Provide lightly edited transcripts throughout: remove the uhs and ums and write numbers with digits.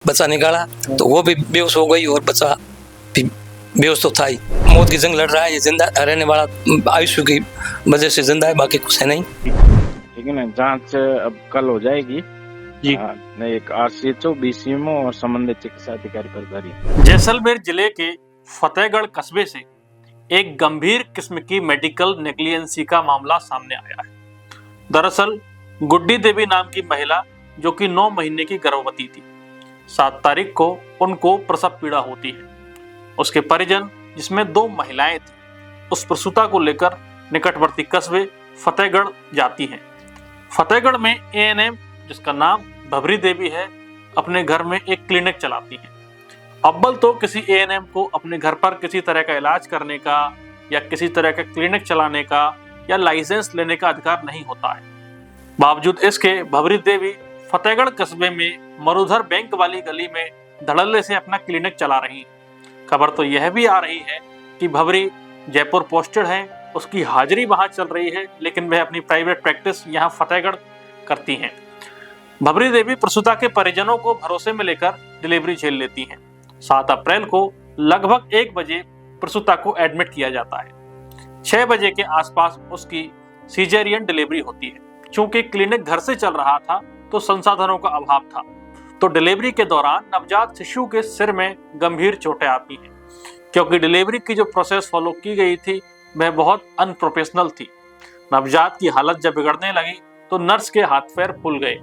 बच्चा निकाला तो वो भी बेहोश हो गई और बच्चा भी बेहोश तो था ही। मौत की जंग लड़ रहा है, ये जिंदा रहने वाला आयुष्य की वजह से जिंदा है, बाकी कुछ है नहीं। ठीक है ना, जांच अब कल हो जाएगी जी। एक आरसीएचओ, बीसीएमओ और संबंधित चिकित्सा अधिकारी पर जारी। जैसलमेर जिले के फतेहगढ़ कस्बे से एक गंभीर किस्म की मेडिकल नेग्लिजेंसी का मामला सामने आया है। दरअसल गुड्डी देवी नाम की महिला जो कि 9 महीने की गर्भवती थी, 7 तारीख को उनको प्रसव पीड़ा होती है। उसके परिजन जिसमें 2 महिलाएं थी, उस प्रसूता को लेकर निकटवर्ती कस्बे फतेहगढ़ जाती हैं। फतेहगढ़ में एएनएम जिसका नाम भबरी देवी है, अपने घर में एक क्लिनिक चलाती हैं। अव्वल तो किसी एएनएम को अपने घर पर किसी तरह का इलाज करने का या किसी तरह का क्लिनिक चलाने का या लाइसेंस लेने का अधिकार नहीं होता है। बावजूद इसके भबरी देवी फतेहगढ़ कस्बे में मरुधर बैंक वाली गली में धड़ल्ले से अपना क्लिनिक चला रही है। खबर तो यह भी आ रही है कि भबरी जयपुर पोस्टेड है, उसकी हाजिरी वहां चल रही है, लेकिन वह अपनी प्राइवेट प्रैक्टिस यहाँ फतेहगढ़ करती हैं। भबरी देवी प्रसूता के परिजनों को भरोसे में लेकर डिलीवरी झेल लेती हैं। 7 अप्रैल को लगभग 1 बजे प्रसूता को एडमिट किया जाता है। 6 बजे के आसपास उसकी सीजेरियन डिलीवरी होती है। चूंकि क्लिनिक घर से चल रहा था तो संसाधनों का अभाव था, तो डिलीवरी के दौरान नवजात शिशु के सिर में गंभीर चोटें आती हैं। क्योंकि डिलीवरी की जो प्रोसेस फॉलो की गई थी वह बहुत अनप्रोफेशनल थी। नवजात की हालत जब बिगड़ने लगी तो नर्स के हाथ पैर फूल गए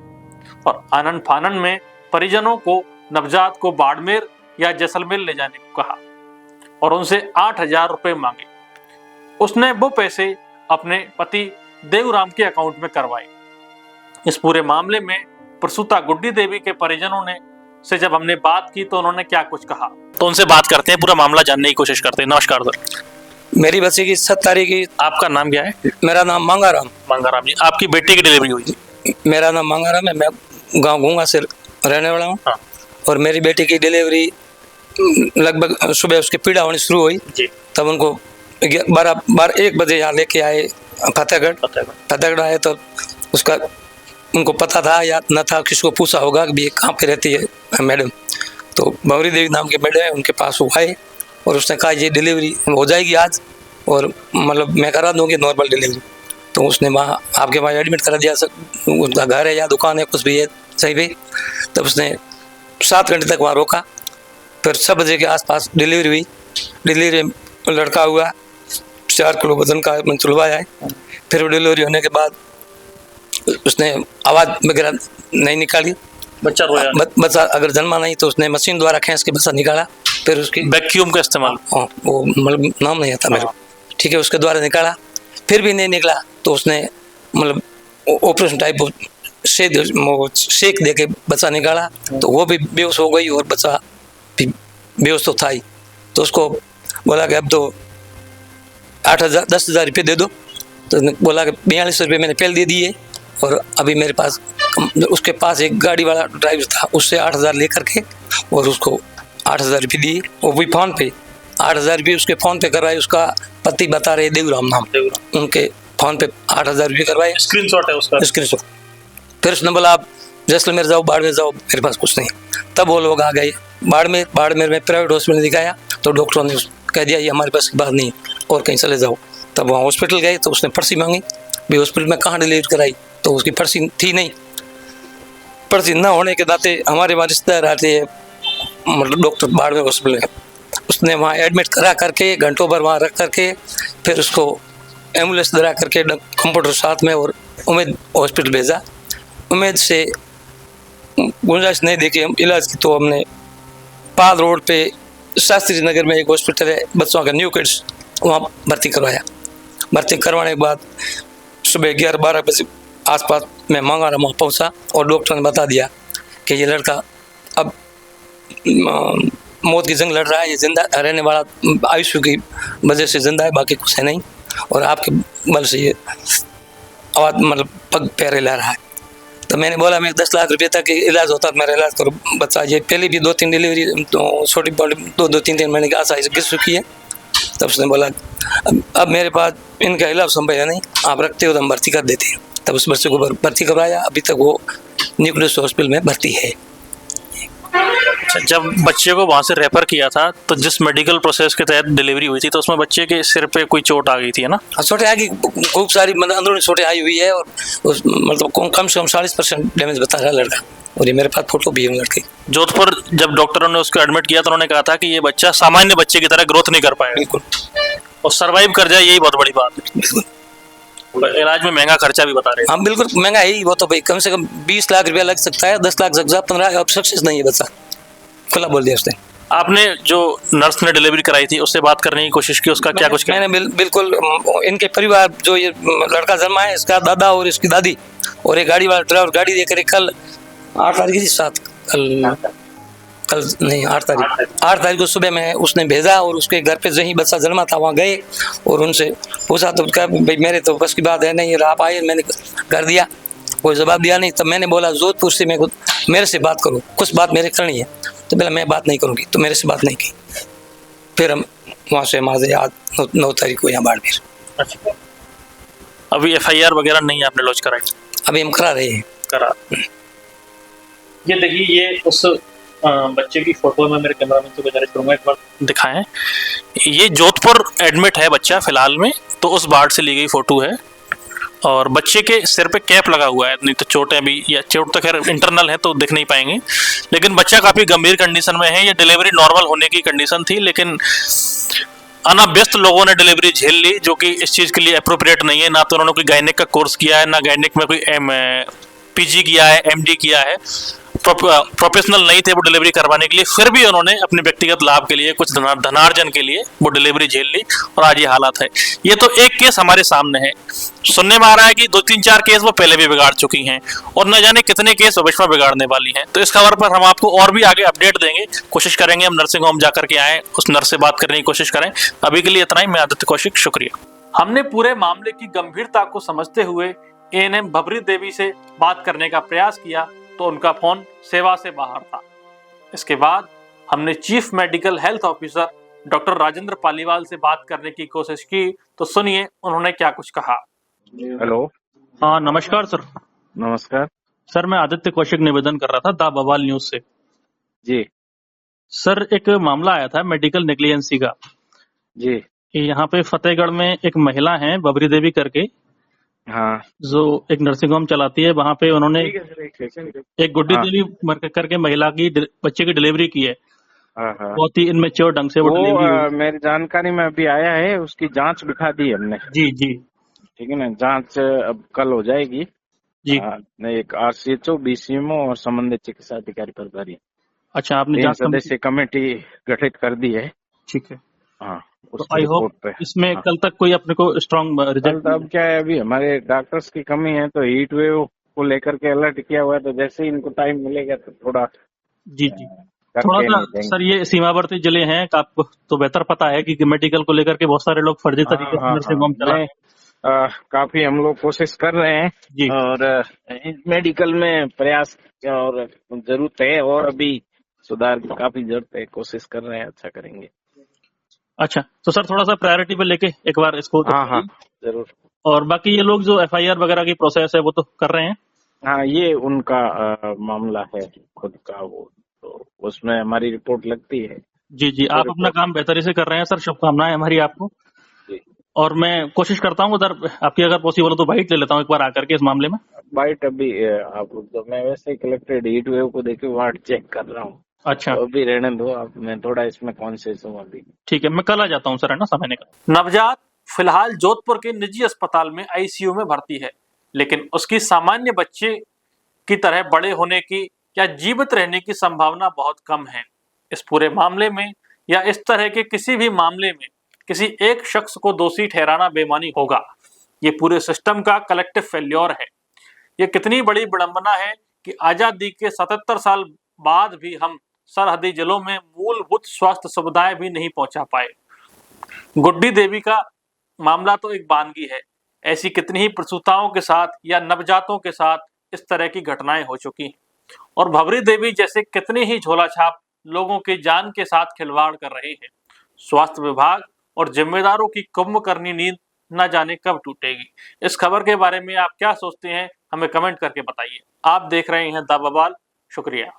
और आनन फानन में परिजनों को नवजात को बाड़मेर या जैसलमेर ले जाने को कहा और उनसे 8,000 रुपए मांगे। उसने वो पैसे अपने पति देवराम के अकाउंट में करवाए। इस पूरे मामले में प्रसूता गुड्डी देवी के परिजनों से जब हमने बात की तो उन्होंने क्या कुछ कहा, तो उनसे बात करते हैं, पूरा मामला जानने की कोशिश करते हैं। नमस्कार सर। मेरी बच्ची की 7 तारीख की। आपका नाम क्या है? मेरा नाम मांगाराम। मांगाराम जी, आपकी बेटी की डिलीवरी हुई? मेरा नाम मांगाराम है, मैं गांव घूंगा से रहने वाला हूँ। हाँ। और मेरी बेटी की डिलीवरी लगभग सुबह उसकी पीड़ा होनी शुरू हुई जी। तब उनको 1 बजे यहाँ लेके आए फतेहगढ़ आए तो उसका उनको पता था या न था, किसको पूछा होगा कि ये कहाँ पे रहती है मैडम, तो भवरी देवी नाम के मैडम है, उनके पास वो आए और उसने कहा ये डिलीवरी हो जाएगी आज और मतलब मैं करा दूंगी नॉर्मल डिलीवरी। तो उसने वहाँ आपके वहाँ एडमिट करा दिया, उनका घर है या दुकान है कुछ भी है सही भी। तब उसने 7 घंटे तक वहाँ रोका, फिर 6 बजे के आसपास डिलीवरी हुई। डिलीवरी लड़का हुआ 4 किलो वजन का मैंने चुलवाया है। फिर डिलीवरी होने के बाद उसने आवाज़ वगैरह नहीं निकाली, बच्चा रोया? बच्चा अगर जन्मा नहीं तो उसने मशीन द्वारा खींच के बच्चा निकाला। फिर उसकी वैक्यूम का इस्तेमाल, वो मतलब नाम नहीं आता मेरे को, ठीक है, उसके द्वारा निकाला। फिर भी नहीं निकला तो उसने मतलब ऑपरेशन टाइप शेक दे के बच्चा निकाला, तो वो भी बेहोश हो गई और बच्चा भी बेहोश तो था ही। तो उसको बोला कि अब तो 10,000 रुपये दे दो। तो उसने बोला कि 42 रुपये मैंने पहले दे दिए और अभी मेरे पास, उसके पास एक गाड़ी वाला ड्राइवर था, उससे 8,000 लेकर के और उसको 8,000 रुपये दिए। वो भी फ़ोन पे 8,000 रुपये उसके फ़ोन पे करवाए। उसका पति बता रहे देवराम नाम, उनके फ़ोन पे 8,000 रुपये करवाए। स्क्रीनशॉट है उसका, स्क्रीनशॉट। फिर उसने बोला आप जैसलमेर जाओ, बाड़मेर जाओ, मेरे पास कुछ नहीं। तब वो लोग आ गए बाड़मेर में प्राइवेट हॉस्पिटल दिखाया तो डॉक्टरों ने कह दिया ये हमारे पास की बात नहीं और कहीं चले जाओ। तब वहाँ हॉस्पिटल गए तो उसने पर्ची मांगी, भी हॉस्पिटल में कहाँ डिलीवरी कराई, तो उसकी पर्ची थी नहीं। पर्ची न होने के नाते हमारे वहाँ रिश्तेदार आते हैं, मतलब डॉक्टर बाड़मेर हॉस्पिटल में, उसने वहाँ एडमिट करा करके घंटों भर वहाँ रख करके फिर उसको एम्बुलेंस दरा करके कंप्यूटर साथ में और उम्मीद हॉस्पिटल भेजा। उम्मीद से गुंजाइश नहीं देखी हम इलाज की, तो हमने पाल रोड पे शास्त्री नगर में एक हॉस्पिटल है बच्चों का, न्यू किड्स, वहाँ भर्ती करवाया। भर्ती करवाने के बाद सुबह 11-12 बजे आसपास मैं मांगाराम वहाँ पहुँचा और डॉक्टर ने बता दिया कि ये लड़का अब मौत की जंग लड़ रहा है, ये जिंदा रहने वाला आयुष्य की वजह से जिंदा है, बाकी कुछ है नहीं, और आपके बल से ये आवाज़ मतलब पग पैर हिला रहा है। तो मैंने बोला मैं 10 लाख रुपये तक इलाज होता तो मेरा इलाज करो बच्चा। ये पहले भी 2-3 डिलीवरी तो छोटी बड़ी 2-3 महीने की आशा गिर चुकी है। तब उसने बोला अब मेरे पास इनका इलाज संभव है नहीं, आप रखते हो तो हम भर्ती कर देते हैं। तब उस बच्चे को भर्ती करवाया, अभी तक वो न्यूक्लियस हॉस्पिटल में भर्ती है। अच्छा, जब बच्चे को वहां से रेफर किया था तो जिस मेडिकल प्रोसेस के तहत डिलीवरी हुई थी तो उसमें बच्चे के सिर पे कोई चोट आ गई थी, है ना? चोटें आ गई, खूब सारी मतलब अंदरूनी चोटें आई हुई है, और उस मतलब कम से कम 40% डैमेज बता रहा है लड़का, और ये मेरे पास फोटो भी है लड़के। जोधपुर जब डॉक्टरों ने उसको एडमिट किया तो उन्होंने कहा था कि ये बच्चा सामान्य बच्चे की तरह ग्रोथ नहीं कर पाएगा बिल्कुल, और सरवाइव कर जाए, यही बहुत बड़ी बात है। बिल्कुल। इलाज में महंगा खर्चा भी बता रहे हैं। हाँ बिल्कुल महंगा है ही वो, तो भाई कम से कम 20 लाख रुपया लग सकता है, 10 लाख लग जाए, 15, अब सक्सेस नहीं है बच्चा, खुला बोल दिया उसने। आपने जो नर्स ने डिलीवरी कराई थी उससे बात करने की कोशिश की, उसका क्या कुछ किया? मैंने बिल्कुल इनके परिवार, जो ये लड़का जन्मा है, इसका दादा और इसकी दादी और एक गाड़ी वाला ड्राइवर गाड़ी देकर कल 8 तारीख थी, 7 कल नहीं 8 तारीख को सुबह में उसने भेजा, और उसके घर पे जहीं बच्चा जन्मा था वहाँ गए और उनसे पूछा तो क्या भाई मेरे तो बस की बात है नहीं, आप आए, मैंने कर दिया, कोई जवाब दिया नहीं। तब मैंने बोला जोधपुर से मेरे से बात करो, कुछ बात मेरे करनी है, तो बोला मैं बात नहीं करूँगी, तो मेरे से बात नहीं की। फिर हम वहाँ से हमारे आज 9 तारीख को यहाँ बाड़मेर। अच्छा, अभी FIR वगैरह नहीं आपने लॉन्च कराई? अभी हम करा रहे हैं। करा। ये देखिए, ये उस बच्चे की फोटो में मेरे कैमरा मैन से गुजारिश करूंगा एक बार दिखाएं। ये जोधपुर एडमिट है बच्चा फिलहाल में, तो उस वार्ड से ली गई फोटो है, और बच्चे के सिर पे कैप लगा हुआ है, नहीं तो चोटें भी, या चोट तो खैर इंटरनल है तो दिख नहीं पाएंगे, लेकिन बच्चा काफी गंभीर कंडीशन में है। ये डिलीवरी नॉर्मल होने की कंडीशन थी, लेकिन अनाव्यस्त लोगों ने डिलीवरी झेल ली, जो कि इस चीज के लिए अप्रोप्रिएट नहीं है। ना तो उन्होंने कोई गायनेक का कोर्स किया है, ना गायनेक में कोई PG किया है, MD किया है, प्रोफेशनल नहीं थे वो डिलीवरी करवाने के लिए, फिर भी उन्होंने अपने व्यक्तिगत लाभ के लिए, कुछ धनार्जन के लिए वो डिलीवरी झेल ली, और आज ये हालात है। ये तो एक केस हमारे सामने है, सुनने में आ रहा है कि 2-3-4 केस वो पहले भी बिगाड़ चुकी हैं, और न जाने कितने केस भविष्य में बिगाड़ने वाली हैं। तो इस खबर पर हम आपको और भी आगे अपडेट देंगे, कोशिश करेंगे हम नर्सिंग होम जाकर के आए, उस नर्स से बात करने की कोशिश करें। अभी के लिए इतना ही। मैं आदित्य कौशिक, शुक्रिया। हमने पूरे मामले की गंभीरता को समझते हुए ANM भबरी देवी से बात करने का प्रयास किया, तो उनका फोन सेवा से बाहर था। इसके बाद हमने chief medical health officer doctor Rajendra Paliwal से बात करने की कोशिश की, तो सुनिए उन्होंने क्या कुछ कहा। हेलो। हाँ, नमस्कार सर। नमस्कार सर, मैं आदित्य कौशिक निवेदन कर रहा था दा बवाल न्यूज से। जी। सर, एक मामला आया था मेडिकल नेग्लिजेंसी का। जी। यहाँ पे फतेहगढ़ में एक महिला है भबरी देवी करके, हाँ, जो एक नर्सिंग होम चलाती है। वहाँ पे उन्होंने एक गुड्डी हाँ। देवी करके महिला की बच्चे की डिलीवरी की है। हाँ, हाँ। बहुत ही इनमेच्योर ढंग से वो डिलीवरी हुई। मेरी जानकारी में अभी आया है, उसकी जांच बिठा दी हमने। जी जी ठीक है ना, जांच अब कल हो जाएगी जी। एक RCHO, BCMO और संबंधित चिकित्सा अधिकारी प्रभारी, अच्छा, आपने 3 जांच सदस्यीय कमेटी गठित कर दी है। ठीक है, हाँ, तो उसकी आई होप रिपोर्ट पे। इसमें हाँ। कल तक कोई अपने को स्ट्रॉन्ग कल रिजल्ट। तो अब क्या है, अभी हमारे डॉक्टर्स की कमी है, तो हीट वेव को लेकर के अलर्ट किया हुआ है, तो जैसे ही इनको टाइम मिलेगा तो थोड़ा जी जी। करके थोड़ा सा नहीं देंगे। सर, ये सीमावर्ती जिले हैं, आपको तो बेहतर पता है कि मेडिकल को लेकर के बहुत सारे लोग फर्जी तरीके से नर्सिंग होम चला। काफी हम लोग कोशिश कर रहे हैं जी। और मेडिकल में प्रयास और जरूरत है, और अभी सुधार की काफी जरूरत है, कोशिश कर रहे हैं, अच्छा करेंगे। अच्छा, तो सर थोड़ा सा प्रायोरिटी पे लेके एक बार इसको हाँ हाँ, जरूर। और बाकी ये लोग जो FIR वगैरह की प्रोसेस है वो तो कर रहे हैं। हाँ, ये उनका मामला है खुद का, वो तो उसमें हमारी रिपोर्ट लगती है। जी जी, आप अपना काम बेहतरी से कर रहे हैं सर, शुभकामनाएं हमारी आपको। जी। और मैं कोशिश करता हूँ उधर आपकी अगर पॉसिबल हो तो बाइट ले लेता हूँ एक बार आकर के इस मामले में। बाइट अभी आप तो मैं वैसे ही कलेक्टेड हीट वेव को देखे वार्ड चेक कर रहा हूँ। अच्छा, तो अभी रहने दो आप, मैं थोड़ा इसमें कॉन्शियस हूँ अभी। ठीक है, मैं कल आ जाता हूँ सर, है ना, समय निकल। नवजात फिलहाल जोधपुर के निजी अस्पताल में ICU में भर्ती है, लेकिन उसकी सामान्य बच्चे की तरह बड़े होने की या जीवित रहने की संभावना बहुत कम है। इस पूरे मामले में या इस तरह के किसी भी मामले में किसी एक शख्स को दोषी ठहराना बेईमानी होगा। ये पूरे सिस्टम का कलेक्टिव फेल्योर है। ये कितनी बड़ी विडंबना है कि आजादी के 77 साल बाद भी हम सरहदी जिलों में मूलभूत स्वास्थ्य सुविधाएं भी नहीं पहुंचा पाए। गुड्डी देवी का मामला तो एक बानगी है। ऐसी कितनी ही प्रसूताओं के साथ या नवजातों के साथ इस तरह की घटनाएं हो चुकी हैं, और भबरी देवी जैसे कितने ही झोलाछाप लोगों की जान के साथ खिलवाड़ कर रहे हैं। स्वास्थ्य विभाग और जिम्मेदारों की कुंभकर्णी नींद न जाने कब टूटेगी। इस खबर के बारे में आप क्या सोचते हैं, हमें कमेंट करके बताइए। आप देख रहे हैं द बवाल। शुक्रिया।